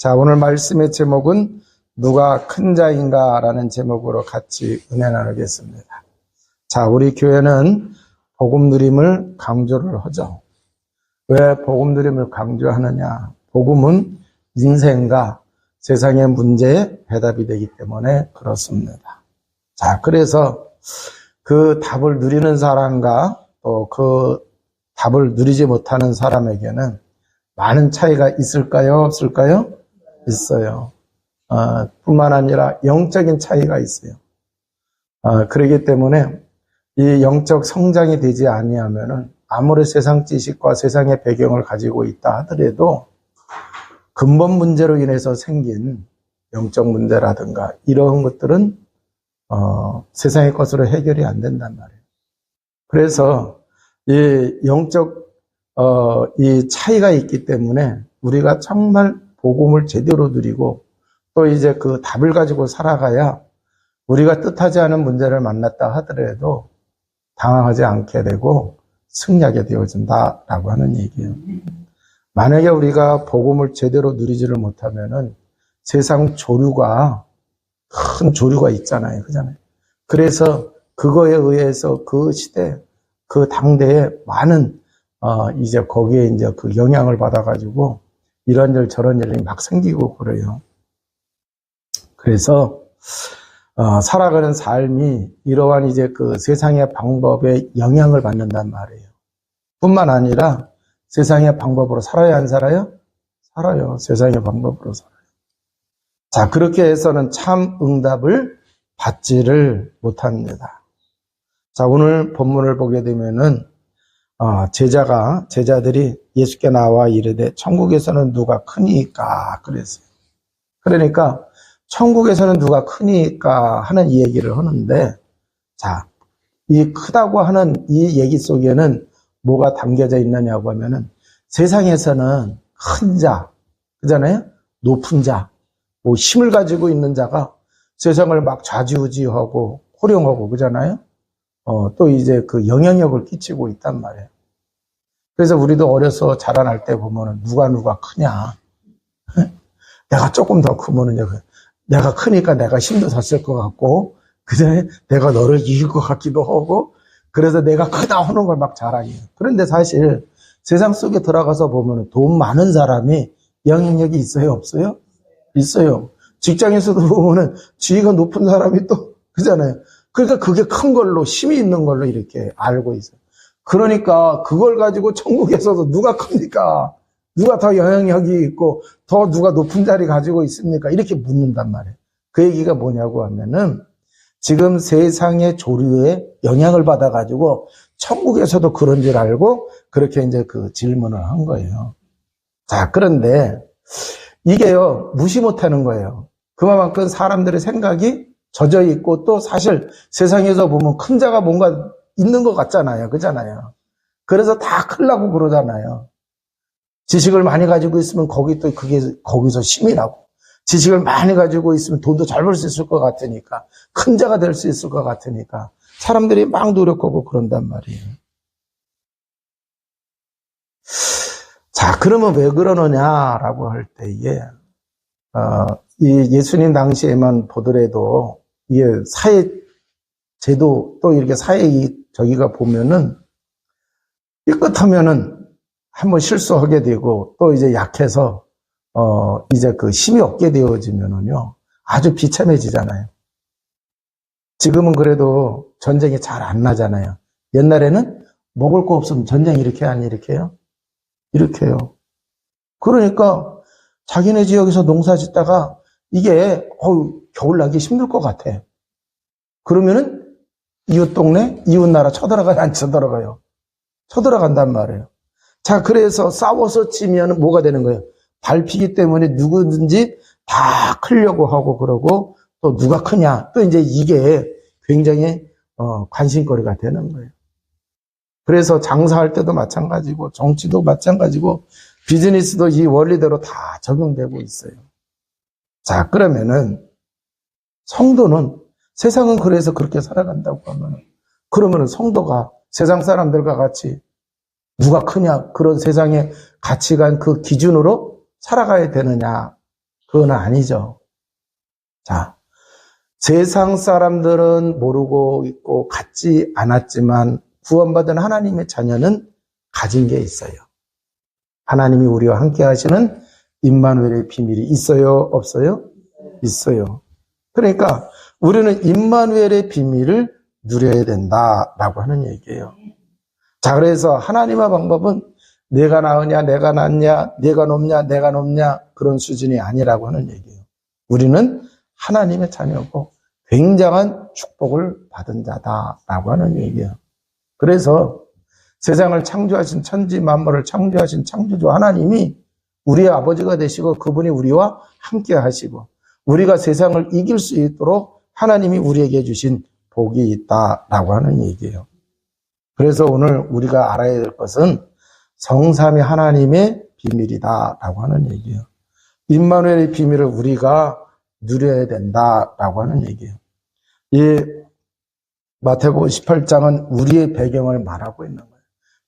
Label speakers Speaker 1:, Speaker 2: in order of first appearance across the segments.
Speaker 1: 자, 오늘 말씀의 제목은 누가 큰 자인가 라는 제목으로 같이 은혜 나누겠습니다. 자, 우리 교회는 복음 누림을 강조를 하죠. 왜 복음 누림을 강조하느냐? 복음은 인생과 세상의 문제에 해답이 되기 때문에 그렇습니다. 자, 그래서 그 답을 누리는 사람과 또 그 답을 누리지 못하는 사람에게는 많은 차이가 있을까요? 없을까요? 있어요. 뿐만 아니라 영적인 차이가 있어요. 그렇기 때문에 이 영적 성장이 되지 아니하면은 아무리 세상 지식과 세상의 배경을 가지고 있다 하더라도 근본 문제로 인해서 생긴 영적 문제라든가 이런 것들은 세상의 것으로 해결이 안 된단 말이에요. 그래서 이 영적 이 차이가 있기 때문에 우리가 정말 복음을 제대로 누리고 또 이제 그 답을 가지고 살아가야 우리가 뜻하지 않은 문제를 만났다 하더라도 당황하지 않게 되고 승리하게 되어진다라고 하는 얘기예요. 만약에 우리가 복음을 제대로 누리지를 못하면은 세상 조류가 큰 조류가 있잖아요. 그잖아요. 그래서 그거에 의해서 그 시대, 그 당대에 많은 이제 거기에 이제 그 영향을 받아가지고 이런 일 저런 일이 막 생기고 그래요. 그래서 살아가는 삶이 이러한 이제 그 세상의 방법에 영향을 받는단 말이에요. 뿐만 아니라 세상의 방법으로 살아야 안 살아요? 살아요. 세상의 방법으로 살아요. 자, 그렇게 해서는 참 응답을 받지를 못합니다. 자, 오늘 본문을 보게 되면은 제자들이 예수께 나와 이르되 천국에서는 누가 크니까 그랬어요. 그러니까 천국에서는 누가 크니까 하는 이 얘기를 하는데, 자, 이 크다고 하는 이 얘기 속에는 뭐가 담겨져 있느냐고 하면은 세상에서는 큰 자, 그잖아요? 높은 자, 뭐 힘을 가지고 있는 자가 세상을 막 좌지우지하고 호령하고 그잖아요? 또 이제 그 영향력을 끼치고 있단 말이에요. 그래서 우리도 어려서 자라날 때 보면은 누가 크냐. 내가 조금 더 크면은 내가 크니까 내가 힘도 더 쓸 것 같고, 그전에 내가 너를 이길 것 같기도 하고, 그래서 내가 크다 하는 걸 막 자랑해요. 그런데 사실 세상 속에 들어가서 보면은 돈 많은 사람이 영향력이 있어요, 없어요? 있어요. 직장에서도 보면은 지위가 높은 사람이 또 그잖아요. 그러니까 그게 큰 걸로 힘이 있는 걸로 이렇게 알고 있어요. 그러니까 그걸 가지고 천국에서도 누가 큽니까? 누가 더 영향력이 있고 더 누가 높은 자리 가지고 있습니까? 이렇게 묻는단 말이에요. 그 얘기가 뭐냐고 하면은 지금 세상의 조류에 영향을 받아가지고 천국에서도 그런 줄 알고 그렇게 이제 그 질문을 한 거예요. 자, 그런데 이게요, 무시 못하는 거예요. 그만큼 사람들의 생각이 젖어 있고 또 사실 세상에서 보면 큰 자가 뭔가 있는 것 같잖아요. 그잖아요. 그래서 다 크려고 그러잖아요. 지식을 많이 가지고 있으면 거기서 힘이 나고, 지식을 많이 가지고 있으면 돈도 잘 벌 수 있을 것 같으니까, 큰 자가 될 수 있을 것 같으니까, 사람들이 막 노력하고 그런단 말이에요. 자, 그러면 왜 그러느냐라고 할 때에, 이 예수님 당시에만 보더라도, 이게 사회 제도, 또 이렇게 저기가 보면은, 삐끗하면은, 한번 실수하게 되고, 또 이제 약해서, 이제 그 힘이 없게 되어지면은요, 아주 비참해지잖아요. 지금은 그래도 전쟁이 잘 안 나잖아요. 옛날에는 먹을 거 없으면 전쟁 이렇게 안 일으켜요? 이렇게요. 그러니까 자기네 지역에서 농사 짓다가 이게, 겨울 나기 힘들 것 같아. 그러면은 이웃 동네, 이웃 나라 쳐들어가요? 안 쳐들어가요? 쳐들어간단 말이에요. 자, 그래서 싸워서 치면 뭐가 되는 거예요? 밟히기 때문에 누구든지 다 크려고 하고 그러고 또 누가 크냐. 또 이제 이게 굉장히 관심거리가 되는 거예요. 그래서 장사할 때도 마찬가지고 정치도 마찬가지고 비즈니스도 이 원리대로 다 적용되고 있어요. 자, 그러면은 성도는 세상은 그래서 그렇게 살아간다고 하면 그러면은 성도가 세상 사람들과 같이 누가 크냐 그런 세상의 가치관 그 기준으로 살아가야 되느냐 그건 아니죠. 자, 세상 사람들은 모르고 있고 갖지 않았지만 구원받은 하나님의 자녀는 가진 게 있어요. 하나님이 우리와 함께 하시는 임마누엘의 비밀이 있어요? 없어요? 있어요. 그러니까 우리는 임마누엘의 비밀을 누려야 된다라고 하는 얘기예요. 자, 그래서 하나님의 방법은 내가 나으냐, 내가 낫냐, 내가 높냐, 내가 높냐 그런 수준이 아니라고 하는 얘기예요. 우리는 하나님의 자녀고 굉장한 축복을 받은 자다라고 하는 얘기예요. 그래서 세상을 창조하신 천지 만물을 창조하신 창조주 하나님이 우리의 아버지가 되시고 그분이 우리와 함께 하시고 우리가 세상을 이길 수 있도록 하나님이 우리에게 주신 복이 있다라고 하는 얘기예요. 그래서 오늘 우리가 알아야 될 것은 성삼위 하나님의 비밀이다라고 하는 얘기예요. 임마누엘의 비밀을 우리가 누려야 된다라고 하는 얘기예요. 이 마태복음 18장은 우리의 배경을 말하고 있는 거예요.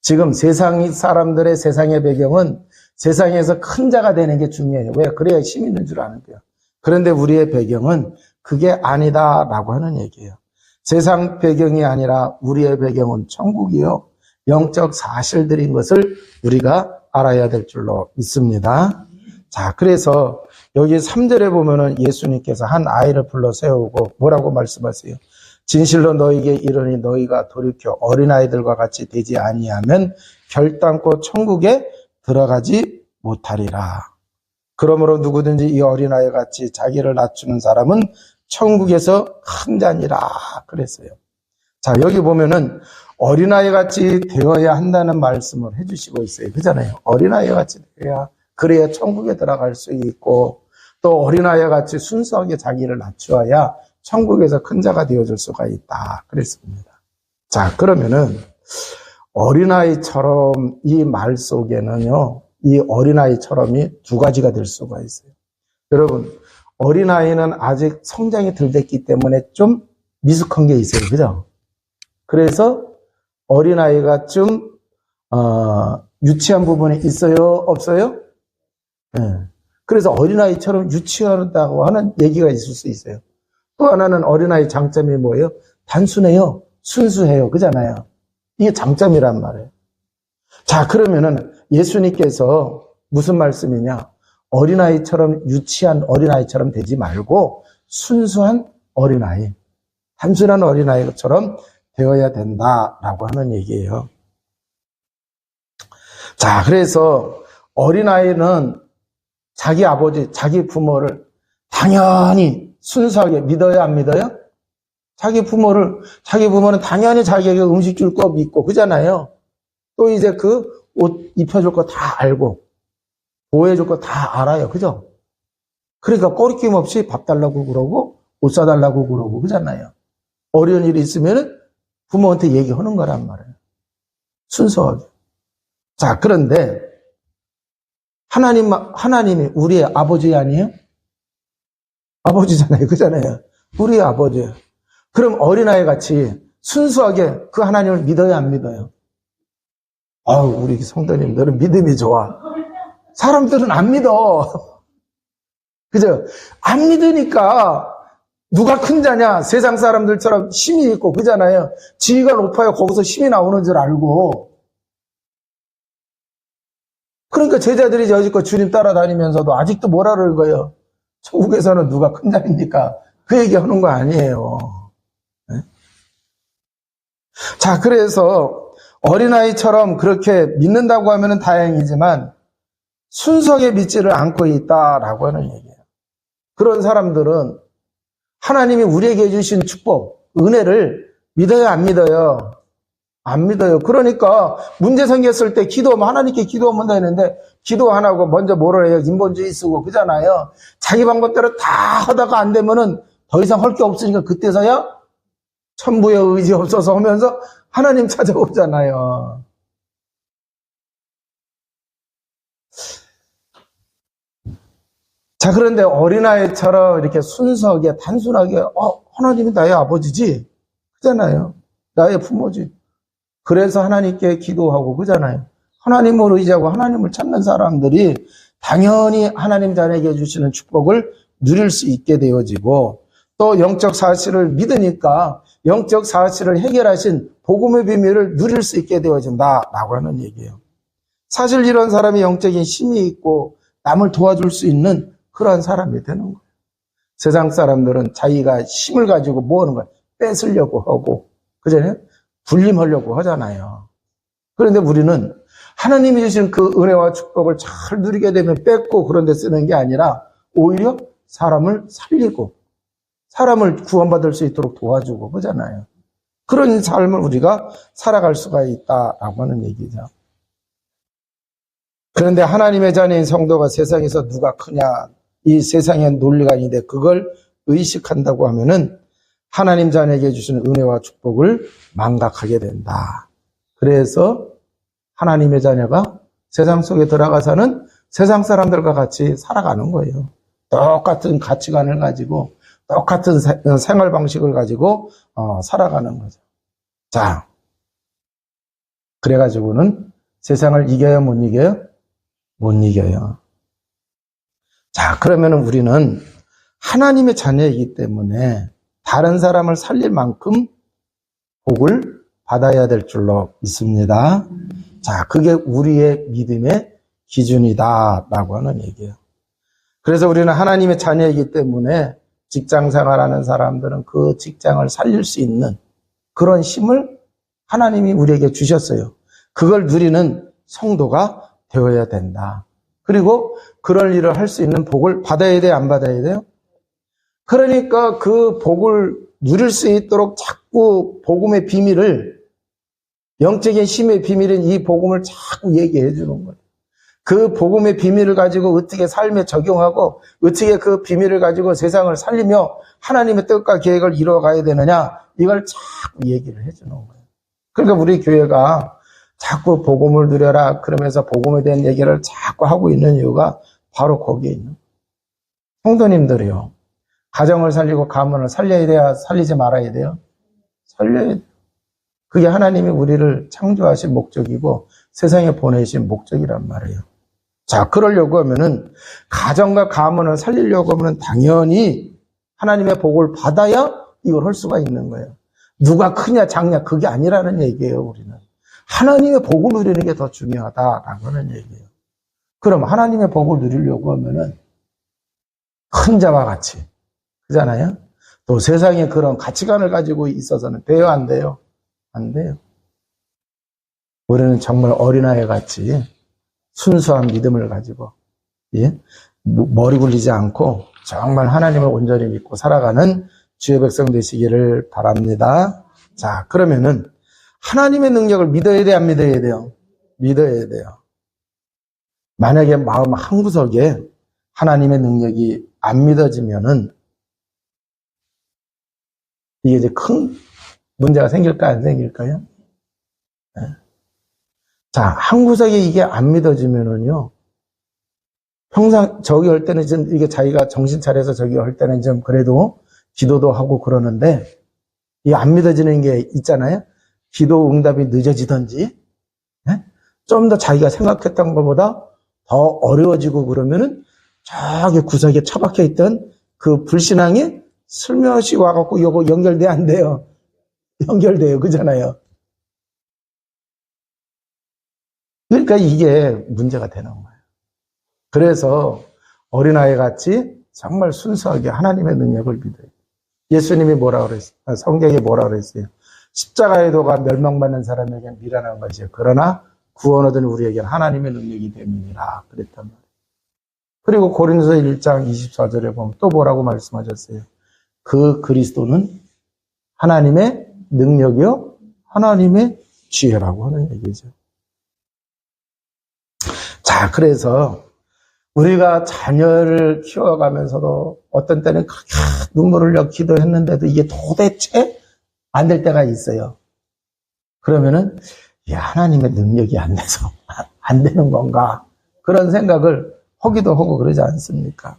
Speaker 1: 지금 세상 사람들의 세상의 배경은 세상에서 큰 자가 되는 게 중요해요. 왜? 그래야 힘 있는 줄 아는 거예요. 그런데 우리의 배경은 그게 아니다라고 하는 얘기예요. 세상 배경이 아니라 우리의 배경은 천국이요. 영적 사실들인 것을 우리가 알아야 될 줄로 믿습니다. 자, 그래서 여기 3절에 보면은 예수님께서 한 아이를 불러 세우고 뭐라고 말씀하세요? 진실로 너희에게 이르니 너희가 돌이켜 어린아이들과 같이 되지 아니하면 결단코 천국에 들어가지 못하리라. 그러므로 누구든지 이 어린아이 같이 자기를 낮추는 사람은 천국에서 큰 자니라 그랬어요. 자, 여기 보면은 어린아이 같이 되어야 한다는 말씀을 해주시고 있어요. 그잖아요. 어린아이 같이 되어야 그래야 천국에 들어갈 수 있고 또 어린아이 같이 순수하게 자기를 낮추어야 천국에서 큰 자가 되어줄 수가 있다 그랬습니다. 자, 그러면은 어린아이처럼 이 말 속에는요, 이 어린아이처럼이 두 가지가 될 수가 있어요. 여러분, 어린아이는 아직 성장이 덜 됐기 때문에 좀 미숙한 게 있어요. 그죠? 그래서 어린아이가 좀 유치한 부분이 있어요? 없어요? 네. 그래서 어린아이처럼 유치하다고 하는 얘기가 있을 수 있어요. 또 하나는 어린아이 장점이 뭐예요? 단순해요. 순수해요. 그잖아요. 이게 장점이란 말이에요. 자, 그러면은 예수님께서 무슨 말씀이냐? 어린아이처럼 유치한 어린아이처럼 되지 말고 순수한 어린아이, 단순한 어린아이처럼 되어야 된다라고 하는 얘기예요. 자, 그래서 어린아이는 자기 아버지, 자기 부모를 당연히 순수하게 믿어요, 안 믿어요? 자기 부모는 당연히 자기에게 음식 줄 거 믿고, 그잖아요. 또 이제 그 옷 입혀줄 거 다 알고, 보호해줄 거 다 알아요. 그죠? 그러니까 꺼리낌 없이 밥 달라고 그러고, 옷 사달라고 그러고, 그잖아요. 어려운 일이 있으면 부모한테 얘기하는 거란 말이에요. 순수하게. 자, 그런데, 하나님이 우리의 아버지 아니에요? 아버지잖아요. 그잖아요. 우리의 아버지예요. 그럼 어린아이 같이 순수하게 그 하나님을 믿어요, 안 믿어요? 아우, 우리 성도님, 너는 믿음이 좋아. 사람들은 안 믿어. 그죠? 안 믿으니까 누가 큰 자냐? 세상 사람들처럼 힘이 있고, 그잖아요. 지위가 높아야 거기서 힘이 나오는 줄 알고. 그러니까 제자들이 여지껏 주님 따라다니면서도 아직도 뭐라 그럴 거예요? 천국에서는 누가 큰 자입니까? 그 얘기 하는 거 아니에요. 네? 자, 그래서 어린아이처럼 그렇게 믿는다고 하면 다행이지만 순수하게 믿지를 않고 있다라고 하는 얘기예요. 그런 사람들은 하나님이 우리에게 주신 축복, 은혜를 믿어요, 안 믿어요? 안 믿어요. 그러니까 문제 생겼을 때 기도하면 하나님께 기도하면 되는데 기도 안 하고 먼저 뭐를 해요? 인본주의 쓰고 그잖아요. 자기 방법대로 다 하다가 안 되면은 더 이상 할 게 없으니까 그때서야 천부의 의지 없어서 하면서 하나님 찾아오잖아요. 자, 그런데 어린아이처럼 이렇게 순수하게 단순하게 하나님이 나의 아버지지? 그잖아요. 나의 부모지. 그래서 하나님께 기도하고 그잖아요. 하나님을 의지하고 하나님을 찾는 사람들이 당연히 하나님 자녀에게 주시는 축복을 누릴 수 있게 되어지고, 또 영적 사실을 믿으니까 영적 사실을 해결하신 복음의 비밀을 누릴 수 있게 되어진다라고 하는 얘기예요. 사실 이런 사람이 영적인 힘이 있고 남을 도와줄 수 있는 그러한 사람이 되는 거예요. 세상 사람들은 자기가 힘을 가지고 뭐 하는 거예요? 뺏으려고 하고, 그잖아요? 불림하려고 하잖아요. 그런데 우리는 하나님이 주신 그 은혜와 축복을 잘 누리게 되면 뺏고 그런 데 쓰는 게 아니라 오히려 사람을 살리고 사람을 구원받을 수 있도록 도와주고 그러잖아요. 그런 삶을 우리가 살아갈 수가 있다라고 하는 얘기죠. 그런데 하나님의 자녀인 성도가 세상에서 누가 크냐, 이 세상의 논리가 아닌데 그걸 의식한다고 하면은 하나님 자녀에게 주시는 은혜와 축복을 망각하게 된다. 그래서 하나님의 자녀가 세상 속에 들어가서는 세상 사람들과 같이 살아가는 거예요. 똑같은 가치관을 가지고 똑같은 생활 방식을 가지고 살아가는 거죠. 자, 그래가지고는 세상을 이겨야 못 이겨요? 못 이겨요. 자, 그러면 우리는 하나님의 자녀이기 때문에 다른 사람을 살릴 만큼 복을 받아야 될 줄로 믿습니다. 자, 그게 우리의 믿음의 기준이다라고 하는 얘기예요. 그래서 우리는 하나님의 자녀이기 때문에 직장 생활하는 사람들은 그 직장을 살릴 수 있는 그런 힘을 하나님이 우리에게 주셨어요. 그걸 누리는 성도가 되어야 된다. 그리고 그럴 일을 할 수 있는 복을 받아야 돼요? 안 받아야 돼요? 그러니까 그 복을 누릴 수 있도록 자꾸 복음의 비밀을, 영적인 힘의 비밀인 이 복음을 자꾸 얘기해 주는 거예요. 그 복음의 비밀을 가지고 어떻게 삶에 적용하고 어떻게 그 비밀을 가지고 세상을 살리며 하나님의 뜻과 계획을 이루어가야 되느냐, 이걸 자꾸 얘기를 해주는 거예요. 그러니까 우리 교회가 자꾸 복음을 누려라 그러면서 복음에 대한 얘기를 자꾸 하고 있는 이유가 바로 거기에 있는 거예요. 성도님들이요, 가정을 살리고 가문을 살려야 돼야 살리지 말아야 돼요? 살려야 돼요. 그게 하나님이 우리를 창조하신 목적이고 세상에 보내신 목적이란 말이에요. 자, 그러려고 하면은 가정과 가문을 살리려고 하면은 당연히 하나님의 복을 받아야 이걸 할 수가 있는 거예요. 누가 크냐 작냐 그게 아니라는 얘기예요. 우리는 하나님의 복을 누리는 게 더 중요하다라고 하는 얘기예요. 그럼 하나님의 복을 누리려고 하면은 큰 자와 같이, 그잖아요. 또 세상에 그런 가치관을 가지고 있어서는 돼요, 안 돼요? 안 돼요. 우리는 정말 어린아이 같이 순수한 믿음을 가지고, 예? 머리 굴리지 않고 정말 하나님을 온전히 믿고 살아가는 주의 백성 되시기를 바랍니다. 자, 그러면은 하나님의 능력을 믿어야 돼, 안 믿어야 돼요? 믿어야 돼요. 만약에 마음 한구석에 하나님의 능력이 안 믿어지면은 이게 이제 큰 문제가 생길까 안 생길까요? 네. 자, 한구석에 이게 안 믿어지면은요, 평상 저기 할 때는 좀 이게 자기가 정신 차려서 저기 할 때는 좀 그래도 기도도 하고 그러는데, 이게 안 믿어지는 게 있잖아요. 기도 응답이 늦어지든지, 네? 좀 더 자기가 생각했던 것보다 더 어려워지고 그러면은 저기 구석에 처박혀 있던 그 불신앙이 슬며시 와갖고 이거 연결돼 안 돼요? 연결돼요. 그잖아요. 그러니까 이게 문제가 되는 거예요. 그래서 어린아이 같이 정말 순수하게 하나님의 능력을 믿어요. 예수님이 뭐라 그랬어요? 성경에 뭐라 그랬어요? 십자가의 도가 멸망받는 사람에게는 미련한 것이에요. 그러나 구원 얻은 우리에게는 하나님의 능력이 됨이니라 그랬단 말이에요. 그리고 고린도서 1장 24절에 보면 또 뭐라고 말씀하셨어요? 그 그리스도는 하나님의 능력이요 하나님의 지혜라고 하는 얘기죠. 자, 그래서 우리가 자녀를 키워가면서도 어떤 때는 그렇게 눈물을 흘려 기도했는데도 이게 도대체 안 될 때가 있어요. 그러면은 하나님의 능력이 안 돼서 안 되는 건가, 그런 생각을 하기도 하고 그러지 않습니까?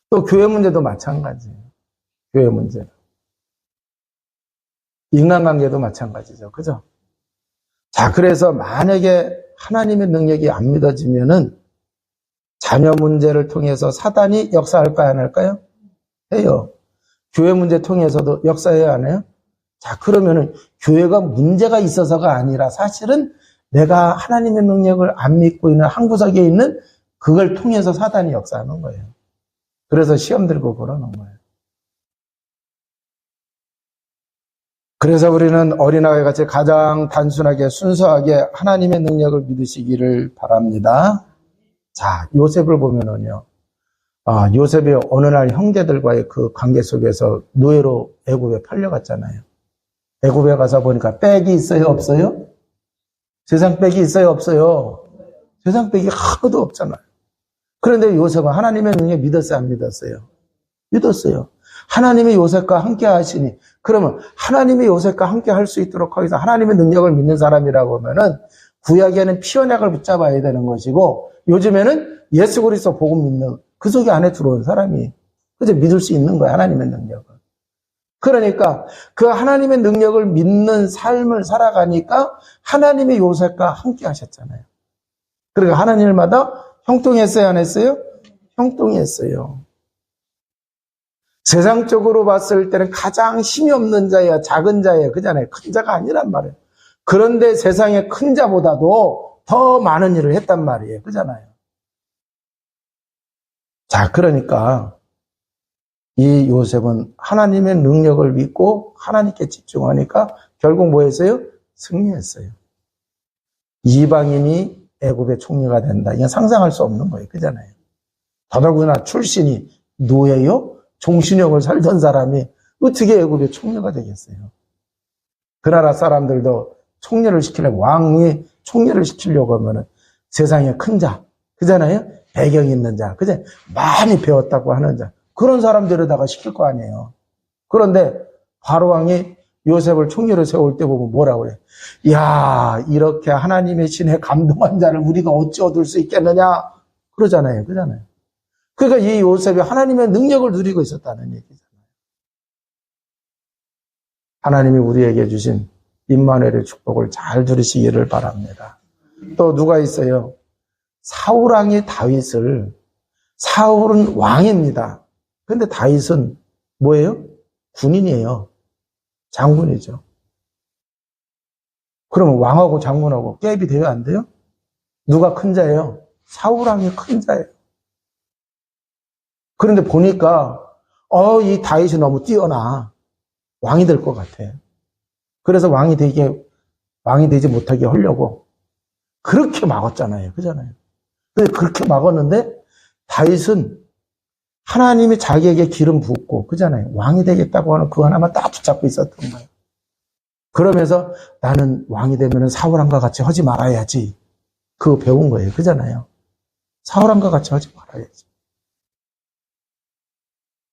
Speaker 1: 또 교회 문제도 마찬가지예요. 교회 문제도. 인간관계도 마찬가지죠. 그죠? 자, 그래서 만약에 하나님의 능력이 안 믿어지면은 자녀 문제를 통해서 사단이 역사할까요, 안 할까요? 해요. 교회 문제 통해서도 역사해야 하나요? 자, 그러면은 교회가 문제가 있어서가 아니라 사실은 내가 하나님의 능력을 안 믿고 있는 한 구석에 있는 그걸 통해서 사단이 역사하는 거예요. 그래서 시험 들고 그러는 거예요. 그래서 우리는 어린아이 같이 가장 단순하게 순수하게 하나님의 능력을 믿으시기를 바랍니다. 자, 요셉을 보면은요. 요셉이 어느 날 형제들과의 그 관계 속에서 노예로 애굽에 팔려갔잖아요. 애굽에 가서 보니까 백이 있어요, 없어요? 세상 백이 있어요, 없어요? 세상 백이 하나도 없잖아요. 그런데 요셉은 하나님의 능력 믿었어요, 안 믿었어요? 믿었어요. 하나님이 요셉과 함께 하시니, 그러면 하나님이 요셉과 함께 할 수 있도록 하기 위해서 하나님의 능력을 믿는 사람이라고 하면은 구약에는 피언약을 붙잡아야 되는 것이고, 요즘에는 예수 그리스도 복음 믿는 그 속에 안에 들어온 사람이 그래서 믿을 수 있는 거예요, 하나님의 능력을. 그러니까 그 하나님의 능력을 믿는 삶을 살아가니까 하나님이 요셉과 함께 하셨잖아요. 그러니까 하나님마다 형통했어요, 안 했어요? 형통했어요. 세상적으로 봤을 때는 가장 힘이 없는 자야, 작은 자야, 그잖아요. 큰 자가 아니란 말이에요. 그런데 세상의 큰 자보다도 더 많은 일을 했단 말이에요. 그잖아요. 자, 그러니까 이 요셉은 하나님의 능력을 믿고 하나님께 집중하니까 결국 뭐 했어요? 승리했어요. 이방인이 애굽의 총리가 된다. 이건 상상할 수 없는 거예요. 그잖아요. 더더구나 출신이 노예요? 종신형을 살던 사람이 어떻게 애굽의 총리가 되겠어요? 그 나라 사람들도 총리를 시키려면, 왕이 총리를 시키려고 하면은 세상에 큰 자, 그잖아요? 배경 있는 자, 그죠? 많이 배웠다고 하는 자, 그런 사람들에다가 시킬 거 아니에요. 그런데 바로왕이 요셉을 총리로 세울 때 보면 뭐라고 그래? 야, 이렇게 하나님의 신에 감동한 자를 우리가 어찌 얻을 수 있겠느냐? 그러잖아요. 그잖아요. 그러니까 이 요셉이 하나님의 능력을 누리고 있었다는 얘기잖아요. 하나님이 우리에게 주신 임마누엘의 축복을 잘 누리시기를 바랍니다. 또 누가 있어요? 사울왕이 사울은 왕입니다. 근데 다윗은 뭐예요? 군인이에요. 장군이죠. 그러면 왕하고 장군하고 갭이 돼요, 안 돼요? 누가 큰 자예요? 사울왕이 큰 자예요. 그런데 보니까 이 다윗이 너무 뛰어나 왕이 될 것 같아. 그래서 왕이 되지 못하게 하려고 그렇게 막았잖아요. 그잖아요. 근데 그렇게 막았는데 다윗은 하나님이 자기에게 기름 붓고 그잖아요. 왕이 되겠다고 하는 그거 하나만 딱 붙잡고 있었던 거예요. 그러면서 나는 왕이 되면 사울왕과 같이 하지 말아야지. 그거 배운 거예요. 그잖아요. 사울왕과 같이 하지 말아야지.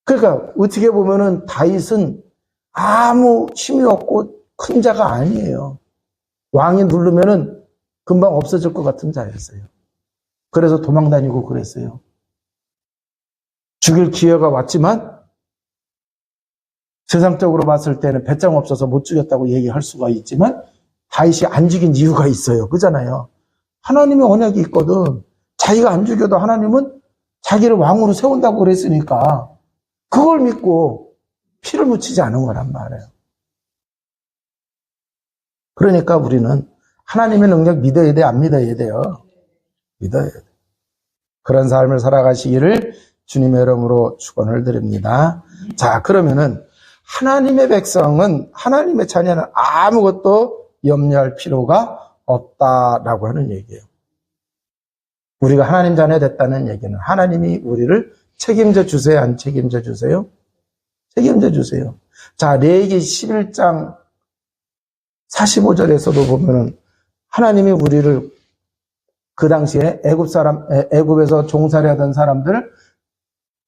Speaker 1: 그러니까 어떻게 보면은 다윗은 아무 힘이 없고 큰 자가 아니에요. 왕이 누르면은 금방 없어질 것 같은 자였어요. 그래서 도망다니고 그랬어요. 죽일 기회가 왔지만 세상적으로 봤을 때는 배짱 없어서 못 죽였다고 얘기할 수가 있지만 다윗이 안 죽인 이유가 있어요. 그잖아요. 하나님의 언약이 있거든. 자기가 안 죽여도 하나님은 자기를 왕으로 세운다고 그랬으니까 그걸 믿고 피를 묻히지 않은 거란 말이에요. 그러니까 우리는 하나님의 능력 믿어야 돼, 안 믿어야 돼요? 믿어야 돼. 그런 삶을 살아가시기를 주님의 이름으로 축원을 드립니다. 자, 그러면은 하나님의 백성은, 하나님의 자녀는 아무것도 염려할 필요가 없다라고 하는 얘기예요. 우리가 하나님 자녀 됐다는 얘기는 하나님이 우리를 책임져 주세요, 안 책임져 주세요? 책임져 주세요. 자, 레위기 11장 45절에서도 보면은 하나님이 우리를 그 당시에 애굽에서 종살이 하던 사람들을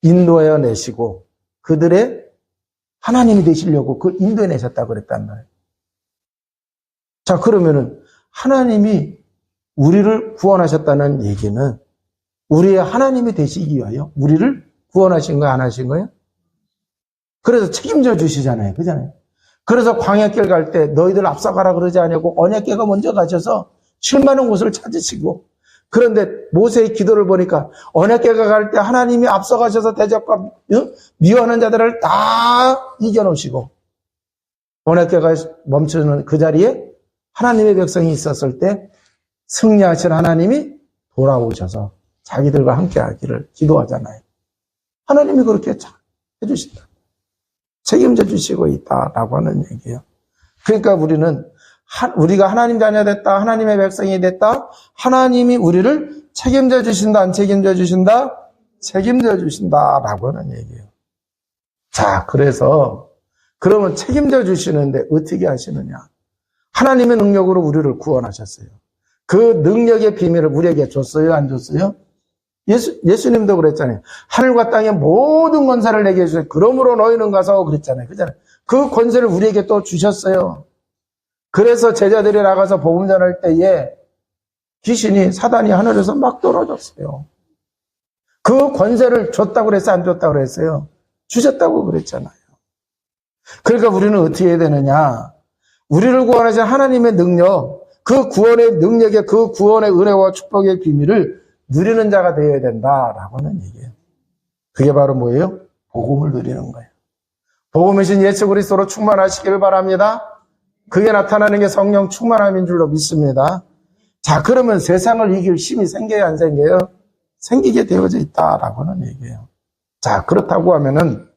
Speaker 1: 인도해 내시고 그들의 하나님이 되시려고 그걸 인도해 내셨다고 그랬단 말이에요. 자, 그러면은 하나님이 우리를 구원하셨다는 얘기는 우리의 하나님이 되시기 위하여 우리를 구원하신 거예요, 안 하신 거예요? 그래서 책임져 주시잖아요. 그잖아요. 그래서 광야길 갈 때 너희들 앞서가라 그러지 않냐고 언약궤가 먼저 가셔서 쉴 만한 곳을 찾으시고 그런데 모세의 기도를 보니까 언약궤가 갈 때 하나님이 앞서가셔서 대적과 미워하는 자들을 다 이겨놓으시고 언약궤가 멈추는 그 자리에 하나님의 백성이 있었을 때 승리하신 하나님이 돌아오셔서 자기들과 함께 하기를 기도하잖아요. 하나님이 그렇게 해주신다. 책임져 주시고 있다라고 하는 얘기예요. 그러니까 우리가 하나님 자녀 됐다, 하나님의 백성이 됐다, 하나님이 우리를 책임져 주신다, 안 책임져 주신다? 책임져 주신다라고 하는 얘기예요. 자, 그러면 책임져 주시는데 어떻게 하시느냐? 하나님의 능력으로 우리를 구원하셨어요. 그 능력의 비밀을 우리에게 줬어요, 안 줬어요? 예수님도 그랬잖아요. 하늘과 땅의 모든 권세를 내게 주셨어요. 그러므로 너희는 가서 그랬잖아요. 그잖아요. 그 권세를 우리에게 또 주셨어요. 그래서 제자들이 나가서 복음 전할 때에 귀신이 사단이 하늘에서 막 떨어졌어요. 그 권세를 줬다고 그랬어요? 안 줬다고 그랬어요? 주셨다고 그랬잖아요. 그러니까 우리는 어떻게 해야 되느냐? 우리를 구원하신 하나님의 능력, 그 구원의 능력의 그 구원의 은혜와 축복의 비밀을 누리는 자가 되어야 된다라고 하는 얘기예요. 그게 바로 뭐예요? 복음을 누리는 거예요. 복음이신 예수 그리스도로 충만하시기를 바랍니다. 그게 나타나는 게 성령 충만함인 줄로 믿습니다. 자, 그러면 세상을 이길 힘이 생겨요, 안 생겨요? 생기게 되어져 있다라고 하는 얘기예요. 자, 그렇다고 하면은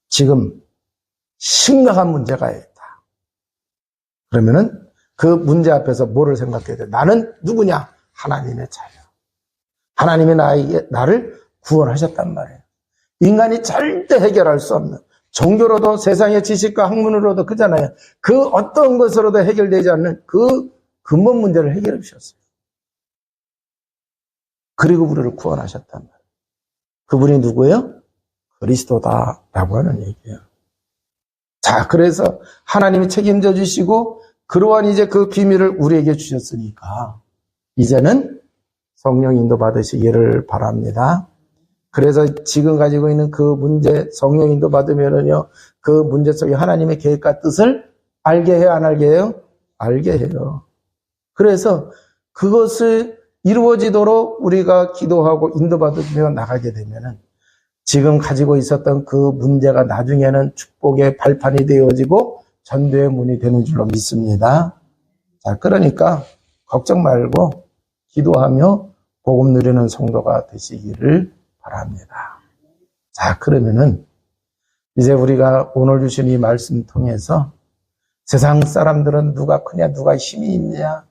Speaker 1: 지금 심각한 문제가 있다. 그러면은 그 문제 앞에서 뭐를 생각해야 돼? 나는 누구냐? 하나님의 자녀. 하나님이 나를 구원하셨단 말이에요. 인간이 절대 해결할 수 없는, 종교로도 세상의 지식과 학문으로도 그잖아요. 그 어떤 것으로도 해결되지 않는 그 근본 문제를 해결해 주셨어요. 그리고 우리를 구원하셨단 말이에요. 그분이 누구예요? 그리스도다라고 하는 얘기예요. 자, 그래서 하나님이 책임져 주시고 그러한 이제 그 비밀을 우리에게 주셨으니까 이제는 성령 인도 받으시기를 바랍니다. 그래서 지금 가지고 있는 그 문제, 성령 인도 받으면은요, 그 문제 속에 하나님의 계획과 뜻을 알게 해요, 안 알게 해요? 알게 해요. 그래서 그것을 이루어지도록 우리가 기도하고 인도받으며 나가게 되면은 지금 가지고 있었던 그 문제가 나중에는 축복의 발판이 되어지고 전도의 문이 되는 줄로 믿습니다. 자, 그러니까 걱정 말고 기도하며 복음 누리는 성도가 되시기를 바랍니다. 자, 그러면은 이제 우리가 오늘 주신 이 말씀 통해서 세상 사람들은 누가 크냐, 누가 힘이 있냐,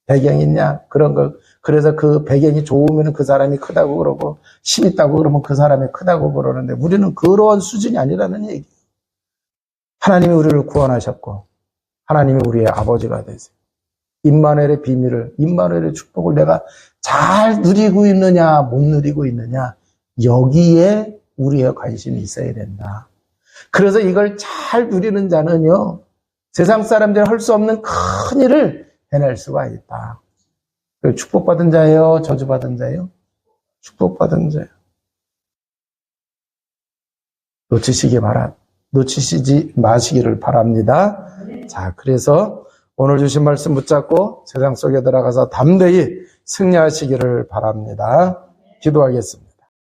Speaker 1: 배경이 있냐, 그런 거. 그래서 그 배경이 좋으면 그 사람이 크다고 그러고, 힘 있다고 그러면 그 사람이 크다고 그러는데, 우리는 그런 수준이 아니라는 얘기예요. 하나님이 우리를 구원하셨고, 하나님이 우리의 아버지가 되세요. 임마누엘의 비밀을, 임마누엘의 축복을 내가 잘 누리고 있느냐, 못 누리고 있느냐, 여기에 우리의 관심이 있어야 된다. 그래서 이걸 잘 누리는 자는요, 세상 사람들이 할 수 없는 큰 일을 해낼 수가 있다. 축복받은 자예요? 저주받은 자예요? 축복받은 자예요. 놓치시지 마시기를 바랍니다. 자, 그래서 오늘 주신 말씀 붙잡고 세상 속에 들어가서 담대히 승리하시기를 바랍니다. 기도하겠습니다.